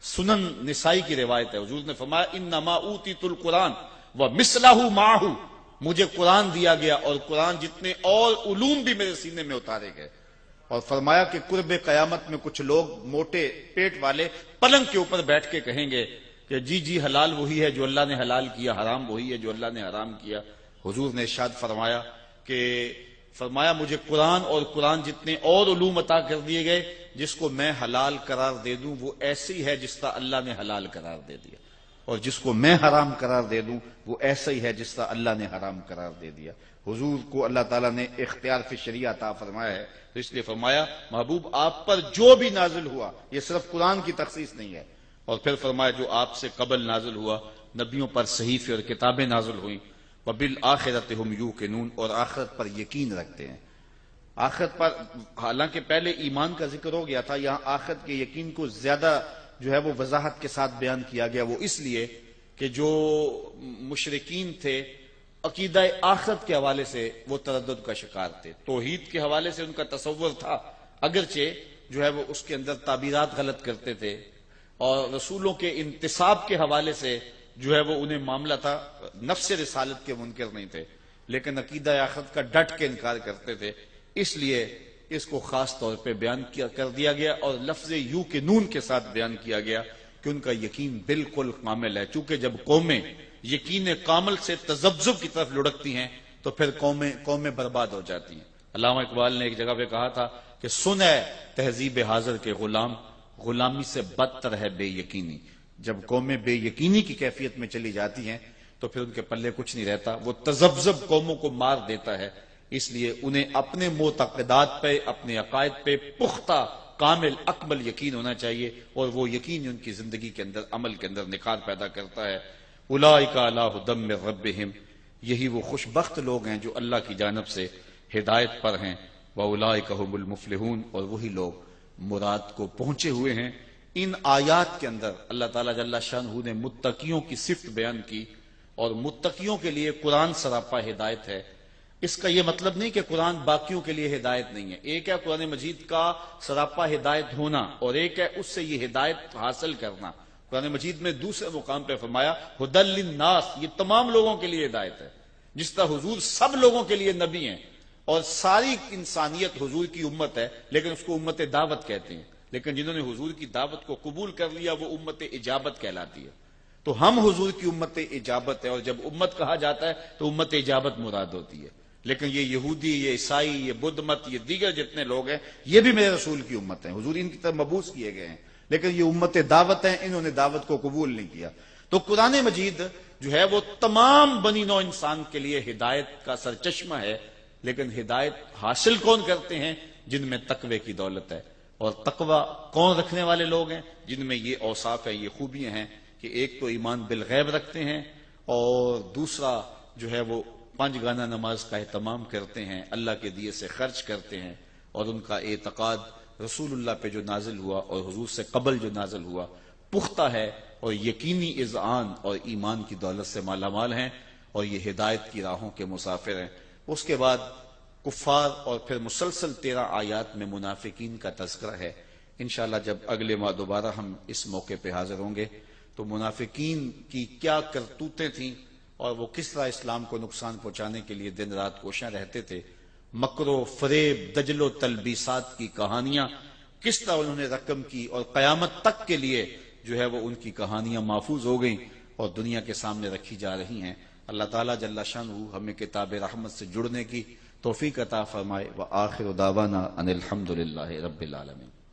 سنن نسائی کی روایت ہے، حضور نے فرمایا انما اوتیت القرآن ومثلہ معہ، مجھے قرآن دیا گیا اور قرآن جتنے اور علوم بھی میرے سینے میں اتارے گئے۔ اور فرمایا کہ قرب قیامت میں کچھ لوگ موٹے پیٹ والے پلنگ کے اوپر بیٹھ کے کہیں گے کہ جی جی حلال وہی ہے جو اللہ نے حلال کیا، حرام وہی ہے جو اللہ نے حرام کیا۔ حضور نے ارشاد فرمایا مجھے قرآن اور قرآن جتنے اور علوم عطا کر دیے گئے، جس کو میں حلال قرار دے دوں وہ ایسے ہی ہے جس کا اللہ نے حلال قرار دے دیا، اور جس کو میں حرام قرار دے دوں وہ ایسا ہی ہے جس کا اللہ نے حرام قرار دے دیا۔ حضور کو اللہ تعالیٰ نے اختیار فی شریعہ عطا فرمایا ہے، تو اس لیے فرمایا محبوب آپ پر جو بھی نازل ہوا، یہ صرف قرآن کی تخصیص نہیں ہے۔ اور پھر فرمایا جو آپ سے قبل نازل ہوا، نبیوں پر صحیفے اور کتابیں نازل ہوئیں، وَبِالْآخِرَةِ هُمْ يُوقِنُونَ، اور آخرت پر یقین رکھتے ہیں۔ آخرت پر حالانکہ پہلے ایمان کا ذکر ہو گیا تھا، یہاں آخرت کے یقین کو زیادہ جو ہے وہ وضاحت کے ساتھ بیان کیا گیا، وہ اس لیے کہ جو مشرکین تھے عقیدہ آخرت کے حوالے سے وہ تردد کا شکار تھے، توحید کے حوالے سے ان کا تصور تھا، اگرچہ جو ہے وہ اس کے اندر تعبیرات غلط کرتے تھے، اور رسولوں کے انتصاب کے حوالے سے جو ہے وہ انہیں معاملہ تھا، نفس رسالت کے منکر نہیں تھے، لیکن عقیدہ آخرت کا ڈٹ کے انکار کرتے تھے، اس لیے اس کو خاص طور پہ بیان کر دیا گیا اور لفظ یو کے نون کے ساتھ بیان کیا گیا کہ ان کا یقین بالکل کامل ہے، چونکہ جب قومیں یقین کامل سے تذبذب کی طرف لڑکتی ہیں تو پھر قومیں برباد ہو جاتی ہیں۔ علامہ اقبال نے ایک جگہ پہ کہا تھا کہ سن ہے تہذیب حاضر کے غلام، غلامی سے بدتر ہے بے یقینی۔ جب قومیں بے یقینی کی کیفیت میں چلی جاتی ہیں تو پھر ان کے پلے کچھ نہیں رہتا، وہ تذبذب قوموں کو مار دیتا ہے، اس لیے انہیں اپنے معتقدات پہ، اپنے عقائد پہ پختہ کامل اکمل یقین ہونا چاہیے، اور وہ یقین ان کی زندگی کے اندر، عمل کے اندر نکھار پیدا کرتا ہے۔ اولئک علی ھدی من ربہم، یہی وہ خوش بخت لوگ ہیں جو اللہ کی جانب سے ہدایت پر ہیں، واولئک ھم المفلحون، اور وہی لوگ مراد کو پہنچے ہوئے ہیں۔ ان آیات کے اندر اللہ تعالیٰ جل شانہ نے متقیوں کی صفت بیان کی، اور متقیوں کے لیے قرآن سراپا ہدایت ہے۔ اس کا یہ مطلب نہیں کہ قرآن باقیوں کے لیے ہدایت نہیں ہے، ایک ہے قرآن مجید کا سراپا ہدایت ہونا اور ایک ہے اس سے یہ ہدایت حاصل کرنا۔ قرآن مجید میں دوسرے مقام پہ فرمایا ھدی للناس، یہ تمام لوگوں کے لیے ہدایت ہے، جس طرح حضور سب لوگوں کے لیے نبی ہیں اور ساری انسانیت حضور کی امت ہے، لیکن اس کو امت دعوت کہتے ہیں، لیکن جنہوں نے حضور کی دعوت کو قبول کر لیا وہ امت اجابت کہلاتی ہے۔ تو ہم حضور کی امت اجابت ہے، اور جب امت کہا جاتا ہے تو امت اجابت مراد ہوتی ہے، لیکن یہ یہودی، یہ عیسائی، یہ بدھ مت، یہ دیگر جتنے لوگ ہیں یہ بھی میرے رسول کی امت ہیں، حضور ان کی طرف مبعوث کیے گئے ہیں، لیکن یہ امت دعوت ہیں، انہوں نے دعوت کو قبول نہیں کیا۔ تو قرآن مجید جو ہے وہ تمام بنی نوع انسان کے لیے ہدایت کا سرچشمہ ہے، لیکن ہدایت حاصل کون کرتے ہیں؟ جن میں تقوی کی دولت ہے، اور تقوی کون رکھنے والے لوگ ہیں؟ جن میں یہ اوصاف ہیں، یہ خوبیاں ہیں کہ ایک تو ایمان بالغیب رکھتے ہیں، اور دوسرا جو ہے وہ 5 گانہ نماز کا اہتمام کرتے ہیں، اللہ کے دیے سے خرچ کرتے ہیں، اور ان کا اعتقاد رسول اللہ پہ جو نازل ہوا اور حضور سے قبل جو نازل ہوا پختہ ہے، اور یقینی اذعان اور ایمان کی دولت سے مالا مال ہیں، اور یہ ہدایت کی راہوں کے مسافر ہیں۔ اس کے بعد کفار، اور پھر مسلسل 13 آیات میں منافقین کا تذکرہ ہے۔ انشاءاللہ جب اگلے ماہ دوبارہ ہم اس موقع پہ حاضر ہوں گے تو منافقین کی کیا کرتوتیں تھیں اور وہ کس طرح اسلام کو نقصان پہنچانے کے لیے دن رات کوشاں رہتے تھے، مکر و فریب، دجل و تلبیسات کی کہانیاں کس طرح انہوں نے رقم کی، اور قیامت تک کے لیے جو ہے وہ ان کی کہانیاں محفوظ ہو گئیں اور دنیا کے سامنے رکھی جا رہی ہیں۔ اللہ تعالیٰ جل شانہ ہمیں کتاب رحمت سے جڑنے کی توفیق عطا فرمائے۔ وآخر دعوانا ان الحمد للہ رب العالمین۔